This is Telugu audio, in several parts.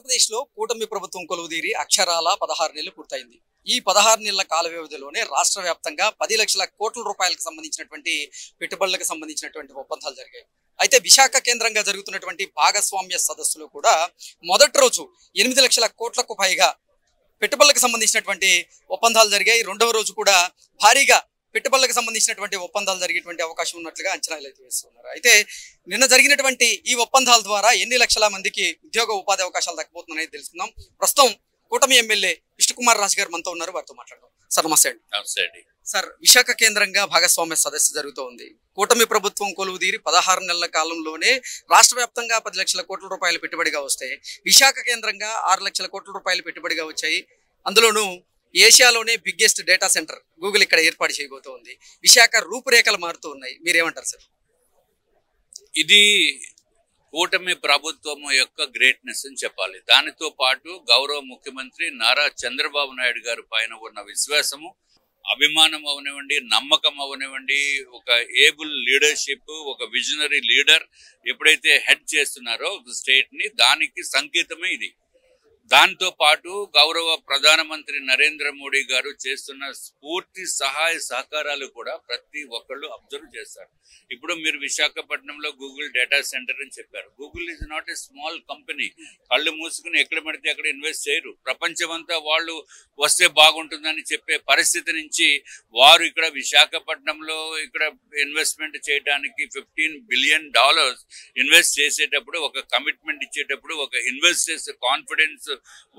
ఆంధ్రప్రదేశ్లో కూటమి ప్రభుత్వం కొలువుదీరి అక్షరాల 16 నెలలు పూర్తయింది. ఈ 16 నెలల కాల వ్యవధిలోనే రాష్ట్ర వ్యాప్తంగా 10 లక్షల కోట్ల రూపాయలకు సంబంధించినటువంటి పెట్టుబడులకు సంబంధించినటువంటి ఒప్పందాలు జరిగాయి. అయితే విశాఖ కేంద్రంగా జరుగుతున్నటువంటి భాగస్వామ్య సదస్సులో కూడా మొదటి రోజు 8 లక్షల కోట్లకు పైగా పెట్టుబడులకు సంబంధించినటువంటి ఒప్పందాలు జరిగాయి. రెండవ రోజు కూడా భారీగా పెట్టుబడులకు సంబంధించినటువంటి ఒప్పందాలు జరిగేటువంటి అవకాశం ఉన్నట్లుగా అంచనాలు అయితే వేస్తున్నారు. అయితే నిన్న జరిగినటువంటి ఈ ఒప్పందాల ద్వారా ఎన్ని లక్షల మందికి ఉద్యోగ ఉపాధి అవకాశాలు దక్కబోతున్నాయని తెలుసుకుందాం. ప్రస్తుతం కూటమి ఎమ్మెల్యే విష్ణుకుమార్ రాజు గారు మనతో ఉన్నారు, వారితో మాట్లాడదాం. సార్ నమస్తే అండి. నమస్తే అండి. సార్, విశాఖ కేంద్రంగా భాగస్వామ్య సదస్సు జరుగుతోంది. కూటమి ప్రభుత్వం కొలువుదీరి 16 నెలల కాలంలోనే రాష్ట్ర వ్యాప్తంగా 10 లక్షల కోట్ల రూపాయలు పెట్టుబడిగా వస్తాయి. విశాఖ కేంద్రంగా 6 లక్షల కోట్ల రూపాయలు పెట్టుబడిగా వచ్చాయి. అందులోనూ ఏషియాలోనే బిగ్గెస్ట్ డేటా సెంటర్ గూగుల్ ఇక్కడ ఏర్పాటు చేయబోతోంది. విశాఖ రూపురేఖలు మారుతూ ఉన్నాయి. మీరేమంటారు సార్? ఇది కూటమి ప్రభుత్వం యొక్క గ్రేట్నెస్ అని చెప్పాలి. దానితో పాటు గౌరవ ముఖ్యమంత్రి నారా చంద్రబాబు నాయుడు గారి పైన ఉన్న విశ్వాసము, అభిమానం అవనివ్వండి, నమ్మకం అవనివ్వండి, ఒక ఏబుల్ లీడర్షిప్, ఒక విజనరీ లీడర్ ఎప్పుడైతే హెడ్ చేస్తున్నారో స్టేట్ ని, దానికి సంకేతమే ఇది. దాంతో పాటు గౌరవ ప్రధానమంత్రి నరేంద్ర మోడీ గారు చేస్తున్న పూర్తి సహాయ సహకారాలు కూడా ప్రతి ఒక్కళ్ళు అబ్జర్వ్ చేస్తారు. ఇప్పుడు మీరు విశాఖపట్నంలో గూగుల్ డేటా సెంటర్ అని చెప్పారు. Google is not a small company. కళ్ళు మూసుకుని ఎక్కడ పడితే అక్కడ ఇన్వెస్ట్ చేయరు. ప్రపంచమంతా వాళ్ళు వస్తే బాగుంటుందని చెప్పే పరిస్థితి నుంచి వారు ఇక్కడ విశాఖపట్నంలో ఇక్కడ ఇన్వెస్ట్మెంట్ చేయడానికి $15 బిలియన్ ఇన్వెస్ట్ చేసేటప్పుడు, ఒక కమిట్మెంట్ ఇచ్చేటప్పుడు, ఒక ఇన్వెస్టర్స్ కాన్ఫిడెన్స్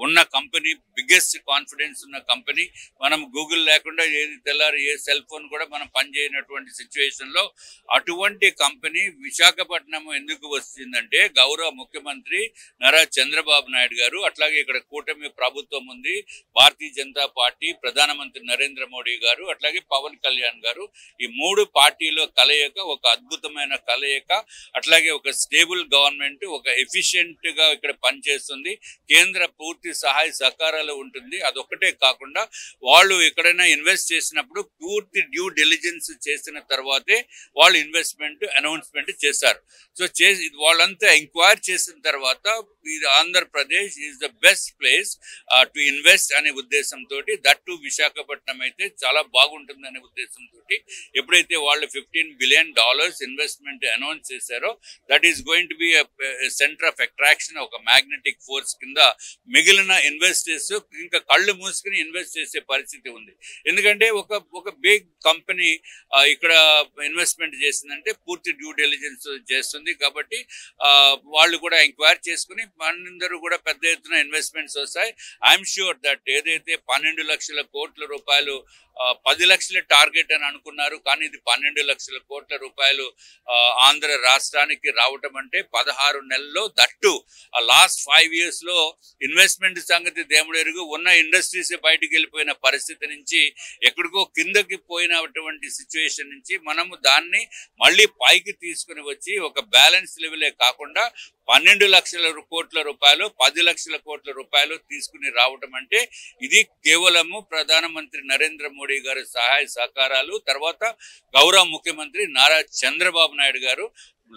ఉన్న కంపెనీ, బిగ్గెస్ట్ కాన్ఫిడెన్స్ ఉన్న కంపెనీ. మనం గూగుల్ లేకుండా ఏది తెల్లారి ఏ సెల్ ఫోన్ కూడా మనం పనిచేయనటువంటి సిచ్యువేషన్ లో అటువంటి కంపెనీ విశాఖపట్నం ఎందుకు వచ్చిందంటే గౌరవ ముఖ్యమంత్రి నారా చంద్రబాబు నాయుడు గారు, అట్లాగే ఇక్కడ కూటమి ప్రభుత్వం ఉంది, భారతీయ జనతా పార్టీ, ప్రధానమంత్రి నరేంద్ర మోడీ గారు, అట్లాగే పవన్ కళ్యాణ్ గారు. ఈ 3 పార్టీల కలయిక ఒక అద్భుతమైన కలయిక. అట్లాగే ఒక స్టేబుల్ గవర్నమెంట్, ఒక ఎఫిషియెంట్ గా ఇక్కడ పనిచేస్తుంది. కేంద్ర పూర్తి సహాయ సహకారాలు ఉంటుంది. అదొక్కటే కాకుండా వాళ్ళు ఎక్కడైనా ఇన్వెస్ట్ చేసినప్పుడు పూర్తి డ్యూ డెలిజెన్స్ చేసిన తర్వాతే వాళ్ళు ఇన్వెస్ట్మెంట్ అనౌన్స్మెంట్ చేస్తారు. సో వాళ్ళంతా ఎంక్వైరీ చేసిన తర్వాత Andhra Pradesh is the best place to invest అనే ఉద్దేశంతో, దట్టు విశాఖపట్నం అయితే చాలా బాగుంటుంది అనే ఉద్దేశంతో ఎప్పుడైతే వాళ్ళు $15 బిలియన్ ఇన్వెస్ట్మెంట్ అనౌన్స్ చేశారో, that is going to B centre of attraction, ఒక మ్యాగ్నెటిక్ ఫోర్స్ కింద మిగిలిన ఇన్వెస్టర్స్ ఇంకా కళ్ళు మూసుకుని ఇన్వెస్ట్ చేసే పరిస్థితి ఉంది. ఎందుకంటే ఒక బిగ్ కంపెనీ ఇక్కడ ఇన్వెస్ట్మెంట్ చేసిందంటే పూర్తి డ్యూ డెలిజెన్స్ చేస్తుంది. కాబట్టి వాళ్ళు కూడా ఎంక్వైరీ చేసుకుని అందరూ కూడా పెద్ద ఎత్తున ఇన్వెస్ట్మెంట్స్ వస్తాయి. ఐఎమ్ ష్యూర్ దట్ ఏదైతే 12 లక్షల కోట్ల రూపాయలు 10 లక్షల టార్గెట్ అని అనుకున్నారు, కానీ ఇది 12 లక్షల కోట్ల రూపాయలు ఆంధ్ర రాష్ట్రానికి రావటం అంటే 16 నెలల్లో, దట్టు లాస్ట్ 5 years లో ఇన్వెస్ట్మెంట్ సంగతి దేవుడు ఎరుగు. ఉన్న ఇండస్ట్రీస్ బయటికి వెళ్ళిపోయిన పరిస్థితి నుంచి, ఎక్కడికో కిందకి పోయినటువంటి సిచ్యువేషన్ నుంచి మనము దాన్ని మళ్ళీ పైకి తీసుకుని వచ్చి ఒక బ్యాలెన్స్ లెవెలే కాకుండా 12 లక్షల కోట్ల రూపాయలు, 10 లక్షల కోట్ల రూపాయలు తీసుకుని రావటం అంటే ఇది కేవలము ప్రధానమంత్రి నరేంద్ర మోడీ గారి సహాయ సహకారాలు, తర్వాత గౌరవ ముఖ్యమంత్రి నారా చంద్రబాబు నాయుడు గారు,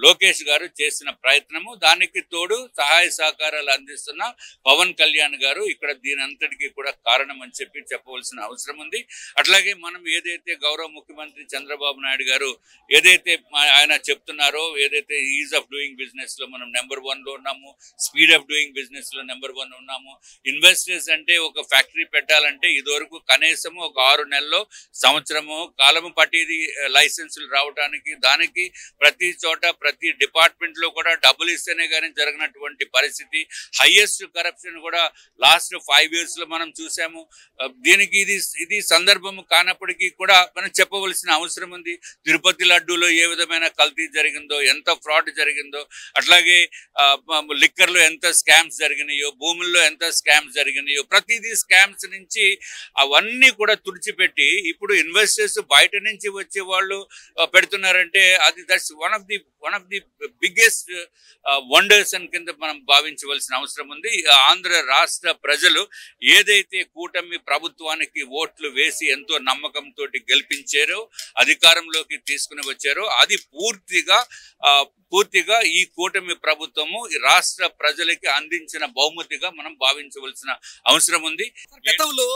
లోకేష్ గారు చేసిన ప్రయత్నము, దానికి తోడు సహాయ సహకారాలు అందిస్తున్న పవన్ కళ్యాణ్ గారు ఇక్కడ దీని అంతటికీ కూడా కారణం అని చెప్పవలసిన అవసరం ఉంది. అట్లాగే మనం ఏదైతే గౌరవ ముఖ్యమంత్రి చంద్రబాబు నాయుడు గారు ఏదైతే ఆయన చెప్తున్నారో, ఏదైతే ఈజ్ ఆఫ్ డూయింగ్ బిజినెస్ లో మనం నెంబర్ 1 లో ఉన్నాము, స్పీడ్ ఆఫ్ డూయింగ్ బిజినెస్ లో నెంబర్ 1 ఉన్నాము. ఇన్వెస్టర్స్ అంటే ఒక ఫ్యాక్టరీ పెట్టాలంటే ఇదివరకు కనీసము ఒక 6 నెలల్లో, సంవత్సరము కాలము పట్టేది లైసెన్సులు రావడానికి. దానికి ప్రతి చోట ప్రతి డిపార్ట్మెంట్ లో కూడా డబ్బులు ఇస్తేనే కానీ జరగనటువంటి పరిస్థితి. హైయెస్ట్ కరప్షన్ కూడా లాస్ట్ 5 years లో మనం చూసాము. దీనికి ఇది సందర్భము కానప్పటికీ కూడా మనం చెప్పవలసిన అవసరం ఉంది. తిరుపతి లడ్డూలో ఏ విధమైన కల్తీ జరిగిందో, ఎంత ఫ్రాడ్ జరిగిందో, అట్లాగే లిక్కర్ లో ఎంత స్కామ్స్ జరిగినాయో, భూముల్లో ఎంత స్కామ్స్ జరిగినాయో, ప్రతిదీ స్కామ్స్ నుంచి అవన్నీ కూడా తుడిచిపెట్టి ఇప్పుడు ఇన్వెస్టర్స్ బయట నుంచి వచ్చే వాళ్ళు పెడుతున్నారంటే అది that's one one of the biggest wonders అని కింద మనం భావించవలసిన అవసరం ఉంది. ఆంధ్ర రాష్ట్ర ప్రజలు ఏదైతే కూటమి ప్రభుత్వానికి ఓట్లు వేసి ఎంతో నమ్మకంతో గెలిపించారో, అధికారంలోకి తీసుకుని వచ్చారో, అది పూర్తిగా ఈ కూటమి ప్రభుత్వము రాష్ట్ర ప్రజలకి అందించిన బహుమతిగా మనం భావించవలసిన అవసరం ఉంది. గతంలో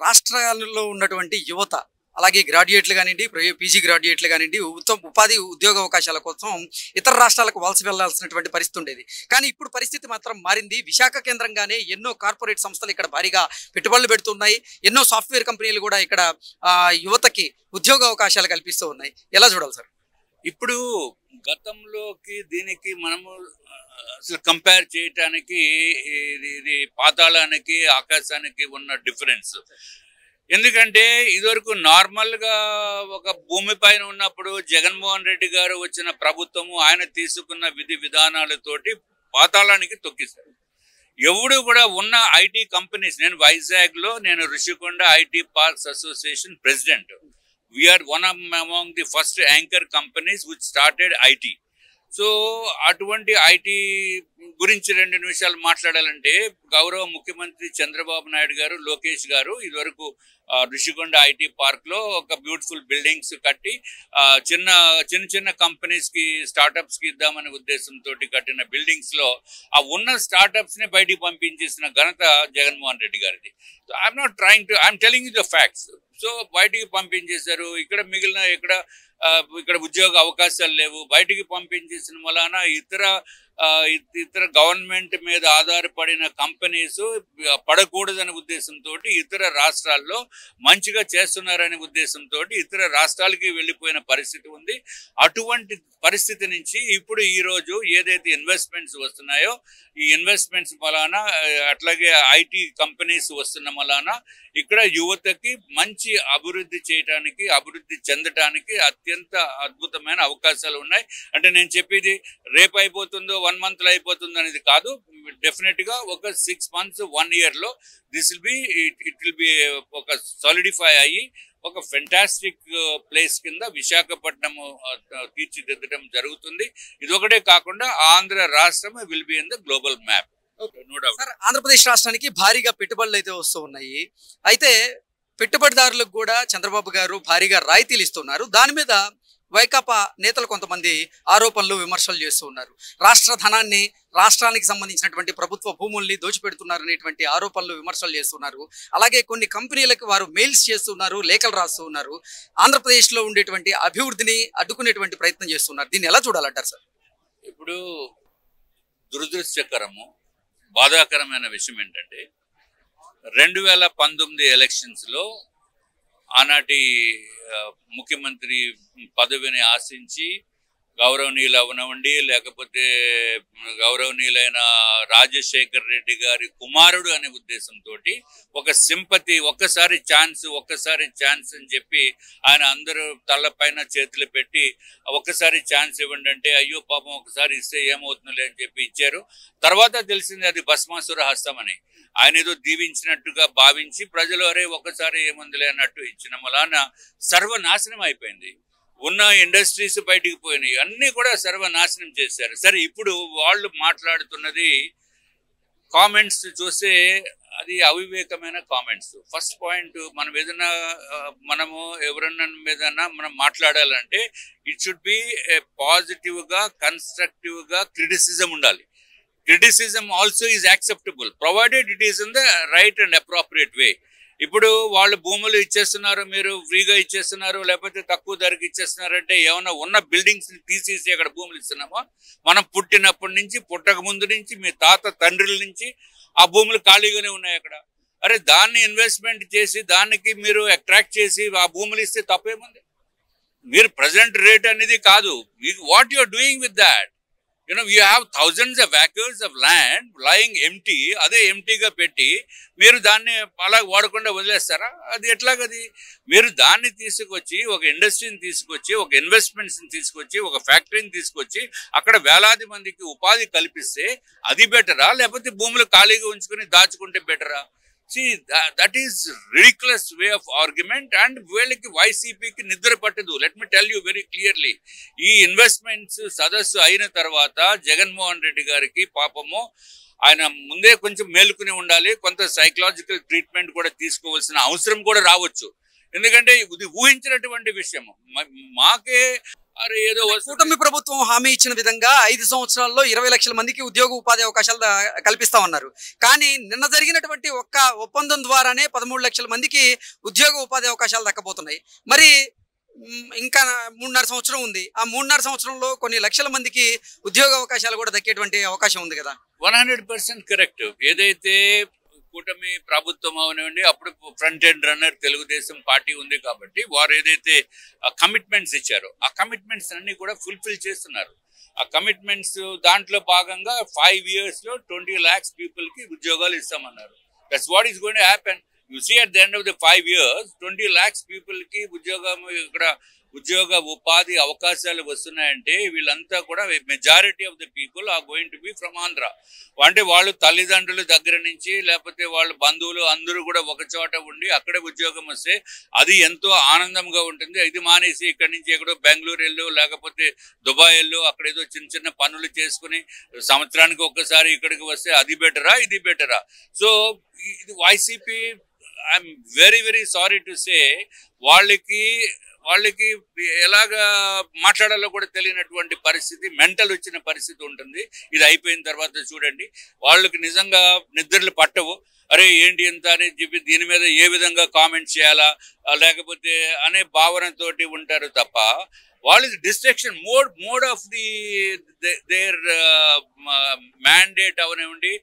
రాష్ట్రాలలో ఉన్నటువంటి యువత, అలాగే గ్రాడ్యుయేట్లు కానివ్వండి, పీజీ గ్రాడ్యుయేట్లు కానివ్వండి, ఉపాధి ఉద్యోగ అవకాశాల కోసం ఇతర రాష్ట్రాలకు వలస వెళ్లాల్సినటువంటి పరిస్థితి ఉండేది. కానీ ఇప్పుడు పరిస్థితి మాత్రం మారింది. విశాఖ కేంద్రంగానే ఎన్నో కార్పొరేట్ సంస్థలు ఇక్కడ భారీగా పెట్టుబడులు పెడుతున్నాయి. ఎన్నో సాఫ్ట్వేర్ కంపెనీలు కూడా ఇక్కడ యువతకి ఉద్యోగ అవకాశాలు కల్పిస్తూ ఉన్నాయి. ఎలా చూడాలి సార్? ఇప్పుడు గతంలోకి దీనికి మనము అసలు కంపేర్ చేయటానికి ఇది పాతాళానికి ఆకాశానికి ఉన్న డిఫరెన్స్. ఎందుకంటే ఇదివరకు నార్మల్గా ఒక భూమి పైన ఉన్నప్పుడు జగన్మోహన్ రెడ్డి గారు వచ్చిన ప్రభుత్వము ఆయన తీసుకున్న విధి విధానాలతోటి పాతాళానికి తొక్కిశారు. ఎవడు కూడా ఉన్న ఐటీ కంపెనీస్, నేను వైజాగ్లో నేను Rushikonda IT parks association president. We're one among the first anchor companies which started IT. So అటువంటి ఐటీ గురించి 2 నిమిషాలు మాట్లాడాలంటే, గౌరవ ముఖ్యమంత్రి చంద్రబాబు నాయుడు గారు, లోకేష్ గారు ఇదివరకు ఋషికొండ ఐటీ పార్క్ లో ఒక బ్యూటిఫుల్ బిల్డింగ్స్ కట్టి చిన్న కంపెనీస్ కి, స్టార్టప్స్ కి ఇద్దామనే ఉద్దేశంతో కట్టిన బిల్డింగ్స్ లో ఆ ఉన్న స్టార్టప్స్ ని బయటికి పంపించేసిన ఘనత జగన్మోహన్ రెడ్డి గారిది. I'm not trying to, I'm telling you the facts. So బయటికి పంపించేశారు. ఇక్కడ మిగిలిన ఇక్కడ ఉద్యోగ అవకాశాలు లేవు. బయటికి పంపించేసిన వలన ఇతర గవర్నమెంట్ మీద ఆధారపడిన కంపెనీస్ పడకూడదనే ఉద్దేశంతో ఇతర రాష్ట్రాల్లో మంచిగా చేస్తున్నారనే ఉద్దేశంతో ఇతర రాష్ట్రాలకి వెళ్ళిపోయిన పరిస్థితి ఉంది. అటువంటి పరిస్థితి నుంచి ఇప్పుడు ఈ రోజు ఏదైతే ఇన్వెస్ట్మెంట్స్ వస్తున్నాయో, ఈ ఇన్వెస్ట్మెంట్స్ వలన, అట్లాగే ఐటీ కంపెనీస్ వస్తున్న వలన ఇక్కడ యువతకి మంచి అభివృద్ధి చేయడానికి, అభివృద్ధి చెందడానికి అత్యంత అద్భుతమైన అవకాశాలు ఉన్నాయి. అంటే నేను చెప్పేది రేపు అయిపోతుందో 1 month లో అయిపోతుందో అనేది కాదు. డెఫినెట్ గా ఒక 6 months 1 year లో ఇట్ విల్ బి ఒక సాలిడిఫై అయ్యి ఒక ఫెంటాస్టిక్ ప్లేస్ కింద విశాఖపట్నం తీర్చిదిద్దడం జరుగుతుంది. ఇదొకటే కాకుండా ఆంధ్ర రాష్ట్రం will be in the global map. Andhra Pradesh రాష్ట్రానికి భారీగా పెట్టుబడులు అయితే వస్తూ ఉన్నాయి. అయితే పెట్టుబడిదారులకు కూడా చంద్రబాబు గారు భారీగా రాయితీలు ఇస్తున్నారు. దాని మీద వైకాపా నేతలు కొంతమంది ఆరోపణలు, విమర్శలు చేస్తూ ఉన్నారు. రాష్ట్ర ధనాన్ని, రాష్ట్రానికి సంబంధించినటువంటి ప్రభుత్వ భూముల్ని దోచిపెడుతున్నారు అనేటువంటి ఆరోపణలు, విమర్శలు చేస్తున్నారు. అలాగే కొన్ని కంపెనీలకు వారు మెయిల్స్ చేస్తున్నారు, లేఖలు రాస్తూ ఉన్నారు. ఆంధ్రప్రదేశ్లో ఉండేటువంటి అభివృద్ధిని అడ్డుకునేటువంటి ప్రయత్నం చేస్తున్నారు. దీన్ని ఎలా చూడాలంటారు సార్? ఇప్పుడు దురదృష్టకరము, బాధాకరమైన విషయం ఏంటంటే 2019 ఎలక్షన్స్ లో ఆనాటి ముఖ్యమంత్రి పదవిని ఆశించి గౌరవనీయులు అవనవండి, లేకపోతే గౌరవనీయులైన రాజశేఖర్ రెడ్డి గారి కుమారుడు అనే ఉద్దేశంతో ఒక సింపతి, ఒక్కసారి ఛాన్స్ అని చెప్పి ఆయన అందరూ తలపైన చేతులు పెట్టి ఒక్కసారి ఛాన్స్ ఇవ్వండి అంటే, అయ్యో పాపం ఒకసారి ఇస్తే ఏమవుతుందిలే అని చెప్పి ఇచ్చారు. తర్వాత తెలిసింది అది భస్మాసుర హస్తం అని. ఆయన ఏదో దీవించినట్టుగా భావించి ప్రజలు అరే ఒక్కసారి ఏముందిలే అన్నట్టు ఇచ్చిన వలన సర్వనాశనం అయిపోయింది. ఉన్న ఇండస్ట్రీస్ బయటికి పోయినాయి, అన్నీ కూడా సర్వనాశనం చేశారు. సరే, ఇప్పుడు వాళ్ళు మాట్లాడుతున్నది కామెంట్స్ చూస్తే అది అవివేకమైన కామెంట్స్. ఫస్ట్ పాయింట్, మనము ఎవరన్నా మీద మనం మాట్లాడాలంటే ఇట్ షుడ్ బి పాజిటివ్ గా, కన్స్ట్రక్టివ్ గా క్రిటిసిజం ఉండాలి. Criticism also is acceptable provided it is in the right and appropriate way. ఇప్పుడు వాళ్ళు భూములు ఇచ్చేస్తున్నారు, మీరు ఫ్రీగా ఇచ్చేస్తున్నారు, లేకపోతే తక్కువ ధరకు ఇచ్చేస్తున్నారంటే ఏమైనా ఉన్న బిల్డింగ్స్ ని తీసేసి అక్కడ భూములు ఇస్తున్నామా? మనం పుట్టినప్పటి నుంచి, పుట్టక ముందు నుంచి, మీ తాత తండ్రుల నుంచి ఆ భూములు ఖాళీగానే ఉన్నాయి అక్కడ. అరే దాన్ని ఇన్వెస్ట్మెంట్ చేసి దానికి మీరు అట్రాక్ట్ చేసి ఆ భూములు ఇస్తే తప్పేముంది? మీరు ప్రజెంట్ రేట్ అనేది కాదు, what you are doing with that. You have thousands of acres of land lying empty. అదే ఎంటీగా పెట్టి మీరు దాన్ని అలా వాడకుండా వదిలేస్తారా? అది ఎట్లాగది? మీరు దాన్ని తీసుకొచ్చి ఒక ఇండస్ట్రీని తీసుకొచ్చి, ఒక ఇన్వెస్ట్మెంట్స్ని తీసుకొచ్చి, ఒక ఫ్యాక్టరీని తీసుకొచ్చి అక్కడ వేలాది మందికి ఉపాధి కల్పిస్తే అది బెటరా, లేకపోతే భూములు ఖాళీగా ఉంచుకొని దాచుకుంటే బెటరా? See, that is ridiculous way of argument, and వీళ్ళకి వైసీపీకి నిద్ర పట్టదు. Let me tell you very clearly, ఈ ఇన్వెస్ట్మెంట్స్ సదస్సు అయిన తర్వాత జగన్మోహన్ రెడ్డి గారికి పాపము ఆయన ముందే కొంచెం మేలుకుని ఉండాలి, కొంత సైకలాజికల్ ట్రీట్మెంట్ కూడా తీసుకోవాల్సిన అవసరం కూడా రావచ్చు. ఎందుకంటే ఇది ఊహించినటువంటి విషయం. మాకే అరే ఏదో కూటమి ప్రభుత్వం హామీ ఇచ్చిన విధంగా 5 సంవత్సరాల్లో 20 లక్షల మందికి ఉద్యోగ ఉపాధి అవకాశాలు కల్పిస్తామన్నారు. కానీ నిన్న జరిగినటువంటి ఒక్క ఒప్పందం ద్వారానే 13 లక్షల మందికి ఉద్యోగ ఉపాధి అవకాశాలు దక్కబోతున్నాయి. మరి ఇంకా 3.5 సంవత్సరం ఉంది. ఆ 3.5 సంవత్సరంలో కొన్ని లక్షల మందికి ఉద్యోగ అవకాశాలు కూడా దక్కేటువంటి అవకాశం ఉంది కదా. 100% కరెక్ట్. ఏదైతే కూటమి ప్రభుత్వం అవనివ్వండి, అప్పుడు front end runner Telugu Desam party ఉంది కాబట్టి వారు ఏదైతే కమిట్మెంట్స్ ఇచ్చారో ఆ కమిట్మెంట్స్ అన్ని కూడా ఫుల్ఫిల్ చేస్తున్నారు. ఆ కమిట్మెంట్స్ దాంట్లో భాగంగా 5 years లో 20 lakhs people కి ఉద్యోగాలు ఇస్తామన్నారు. That's what is going to happen. You see at the end of the 5 years 20 lakhs people కి ఇక్కడ ఉద్యోగ ఉపాధి అవకాశాలు వస్తున్నాయంటే వీళ్ళంతా కూడా majority of the people are going to be from Andhra. అంటే వాళ్ళు తల్లిదండ్రుల దగ్గర నుంచి లేకపోతే వాళ్ళ బంధువులు అందరూ కూడా ఒక చోట ఉండి అక్కడే ఉద్యోగం వస్తే అది ఎంతో ఆనందంగా ఉంటుంది. ఇది మానేసి ఇక్కడి నుంచి ఎక్కడో బెంగళూరు వెళ్ళు లేకపోతే దుబాయ్ వెళ్ళు అక్కడ ఏదో చిన్న చిన్న పనులు చేసుకుని సంవత్సరానికి ఒక్కసారి ఇక్కడికి వస్తే అది బెటరా ఇది బెటరా? సో ఇది YCP, I'm very very sorry to say, వాళ్ళకి ఎలాగా మాట్లాడాలో కూడా తెలియనటువంటి పరిస్థితి, మెంటల్ వచ్చిన పరిస్థితి ఉంటుంది. ఇది అయిపోయిన తర్వాత చూడండి వాళ్ళకి నిజంగా నిద్రలు పట్టవు. అరే ఏంటి ఎంత అని చెప్పి దీని మీద ఏ విధంగా కామెంట్ చేయాలా లేకపోతే అనే భావనతోటి ఉంటారు తప్ప వాళ్ళు destruction mode of the their mandate అవనివ్వండి,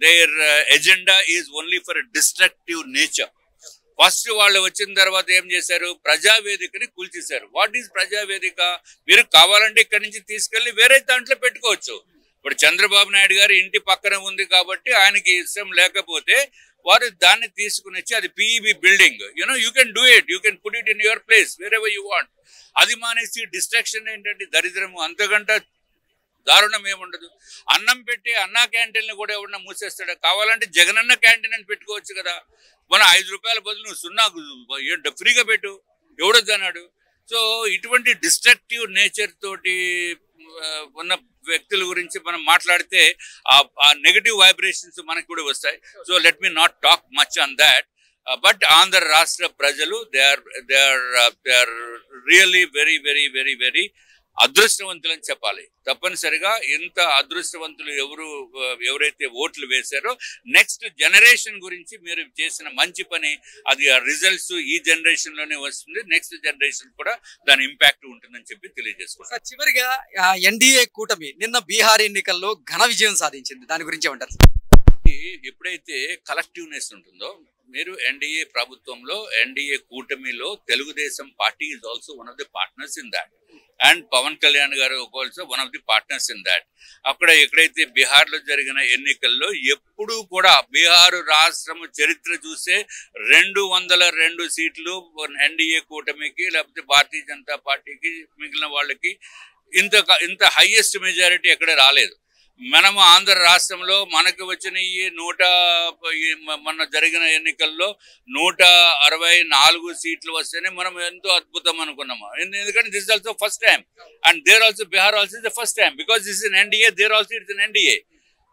their agenda is only for destructive nature. First వాళ్ళు వచ్చిన తర్వాత ఏం చేశారు? ప్రజావేదికని కూల్చేశారు. What is Prajavedika? మీరు కావాలంటే ఇక్కడి నుంచి తీసుకెళ్లి వేరే దాంట్లో పెట్టుకోవచ్చు. ఇప్పుడు చంద్రబాబు నాయుడు గారి ఇంటి పక్కన ఉంది కాబట్టి ఆయనకి ఇష్టం లేకపోతే వారు దాన్ని తీసుకుని వచ్చి అది పిఈబి building, you can do it, you can put it in your place where ever you want. అది మానేసి డిస్ట్రాక్షన్ ఏంటంటే దరిద్రము, అంతకంటే దారుణం ఏముండదు. అన్నం పెట్టి అన్నా క్యాంటీన్లు కూడా ఎవరన్నా మూసేస్తాడా? కావాలంటే జగనన్న క్యాంటీన్ అని పెట్టుకోవచ్చు కదా. మన 5 రూపాయల బదులు నువ్వు 0 ఫ్రీగా పెట్టు, ఎవడొద్దన్నాడు? సో ఇటువంటి డిస్ట్రక్టివ్ నేచర్ తోటి ఉన్న వ్యక్తుల గురించి మనం మాట్లాడితే ఆ నెగటివ్ వైబ్రేషన్స్ మనకు కూడా వస్తాయి. So let me not talk much on that. But Andhra రాష్ట్ర ప్రజలు they are really very very very very అదృష్టవంతులు అని చెప్పాలి. తప్పనిసరిగా ఇంత అదృష్టవంతులు ఎవరైతే ఓట్లు వేశారో నెక్స్ట్ జనరేషన్ గురించి మీరు చేసిన మంచి పని, అది ఆ రిజల్ట్స్ ఈ జనరేషన్ లోనే వస్తుంది, నెక్స్ట్ జనరేషన్ కూడా దాని ఇంపాక్ట్ ఉంటుందని చెప్పి తెలియజేసుకుంటారు. చివరిగా ఎన్డీఏ కూటమి నిన్న బీహార్ ఎన్నికల్లో ఘన విజయం సాధించింది, దాని గురించి ఏమంటారు? ఎప్పుడైతే కలెక్టివ్నెస్ ఉంటుందో, మీరు ఎన్డీఏ ప్రభుత్వంలో ఎన్డీఏ కూటమిలో Telugu Desam party is also one of the partners in that, and Pawan Kalyan garu also one of the partners in that. అక్కడ ఎక్కడైతే బీహార్లో జరిగిన ఎన్నికల్లో ఎప్పుడూ కూడా బీహారు రాష్ట్రం చరిత్ర చూస్తే 202 సీట్లు ఎన్డీఏ కూటమికి లేకపోతే భారతీయ జనతా పార్టీకి, మిగిలిన వాళ్ళకి ఇంత హైయెస్ట్ మెజారిటీ ఎక్కడ రాలేదు. మనము ఆంధ్ర రాష్ట్రంలో మనకు వచ్చిన ఈ మొన్న జరిగిన ఎన్నికల్లో 164 సీట్లు వస్తేనే మనం ఎంతో అద్భుతం అనుకున్నాము. ఎందుకంటే this is also first time, and there also Bihar also is the first time, because this in NDA, there also it's in NDA.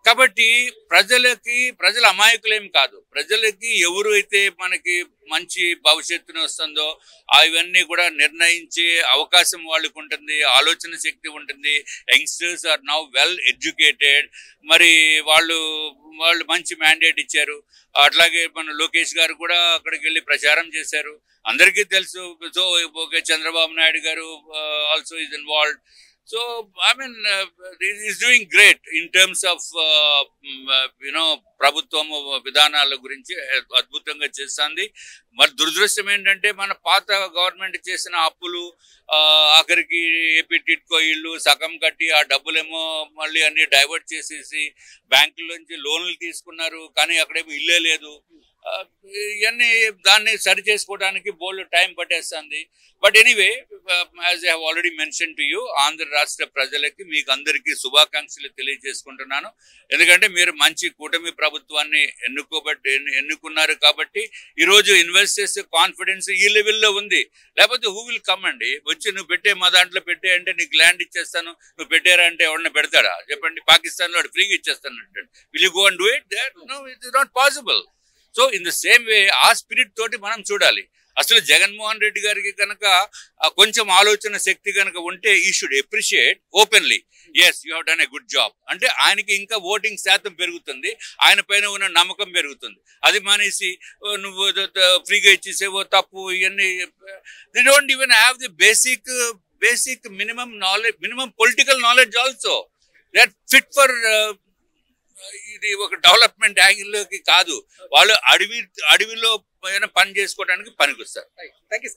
కాబట్టి ప్రజల అమాయకులేం కాదు. ప్రజలకి ఎవరు అయితే మనకి మంచి భవిష్యత్తును వస్తుందో అవన్నీ కూడా నిర్ణయించే అవకాశం వాళ్ళకు ఉంటుంది, ఆలోచన శక్తి ఉంటుంది. Youngsters are now well educated. మరి వాళ్ళు మంచి మ్యాండేట్ ఇచ్చారు. అట్లాగే మన లోకేష్ గారు కూడా అక్కడికి వెళ్ళి ప్రచారం చేశారు, అందరికీ తెలుసు. సో ఓకే, చంద్రబాబు నాయుడు గారు also is involved. So, I mean, he's doing great in terms of, ప్రభుత్వం విధానాల గురించి అద్భుతంగా చేస్తుంది. మరి దురదృష్టం ఏంటంటే మన పాత గవర్నమెంట్ చేసిన అప్పులు ఆఖరికి ఏపీ టిట్కో ఇళ్ళు సగం కట్టి ఆ డబ్బులేమో మళ్ళీ అన్ని డైవర్ట్ చేసేసి బ్యాంకుల నుంచి లోన్లు తీసుకున్నారు, కానీ అక్కడేమో ఇల్లే లేదు. ఇవన్నీ దాన్ని సరి చేసుకోవడానికి బోల్డ్ టైం పట్టేస్తుంది. But anyway, as I have already mention to you, Andhra రాష్ట్ర ప్రజలకి మీకు అందరికీ శుభాకాంక్షలు తెలియజేసుకుంటున్నాను. ఎందుకంటే మీరు మంచి కూటమి ప్రభుత్వాన్ని ఎన్నుకున్నారు కాబట్టి ఈరోజు ఇన్వెస్టర్స్ కాన్ఫిడెన్స్ ఈ లెవెల్లో ఉంది. లేకపోతే హూ విల్ కమ్ అండి, వచ్చి నువ్వు పెట్టే మా దాంట్లో పెట్టే అంటే నీకు ల్యాండ్ ఇచ్చేస్తాను, నువ్వు పెట్టారా అంటే ఎవరిని పెడతాడా చెప్పండి? పాకిస్తాన్లో ఫ్రీగా ఇచ్చేస్తాను అంటే will you go and do it? No, it is not possible. So in the same way ఆ స్పిరిట్ తోటి మనం చూడాలి. అసలు జగన్మోహన్ రెడ్డి గారికి కనుక కొంచెం ఆలోచన శక్తి కనుక ఉంటే ఈ should appreciate openly, yes you have done a good job అంటే ఆయనకి ఇంకా ఓటింగ్ శాతం పెరుగుతుంది, ఆయన పైన ఉన్న నమ్మకం పెరుగుతుంది. అది మానేసి నువ్వు ఫ్రీగా ఇచ్చేసేవో తప్పు ఇవన్నీ, they don't even have the basic minimum knowledge, minimum political knowledge also. They are fit for ఇది ఒక డెవలప్మెంట్ యాంగిల్లోకి కాదు, వాళ్ళు అడవిలో పని చేసుకోవడానికి పనికొస్తారు. Thank you.